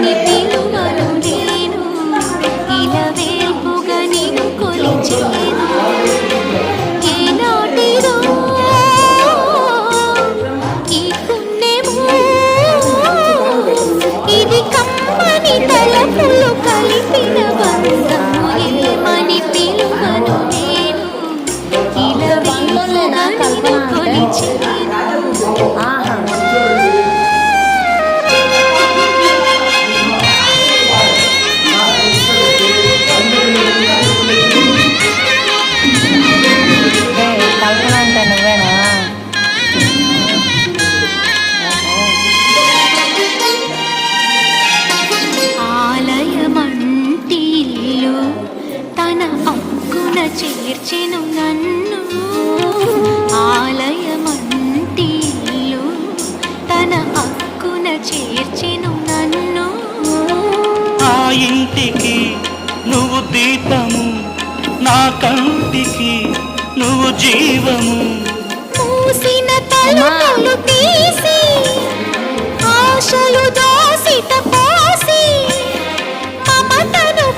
మని పిలువను నేను ఇలా వేల్పుగా నీకు కొలిచేను ఏనాటిదో ఈ పుణ్యము ఇది కమ్మని తలపులు కలిపిన బంధము ఏమని పిలువను నేను ఇలా వేల్పుగా నీకు కొలిచేను చేర్చెను నన్ను ఆలయమంటిల్లు తన హక్కున చేర్చెను నన్ను ఆ ఇంటికి నువ్వు దీపము నా కంటికి నువ్వు జీవము మూసిన తలుపులు తీసి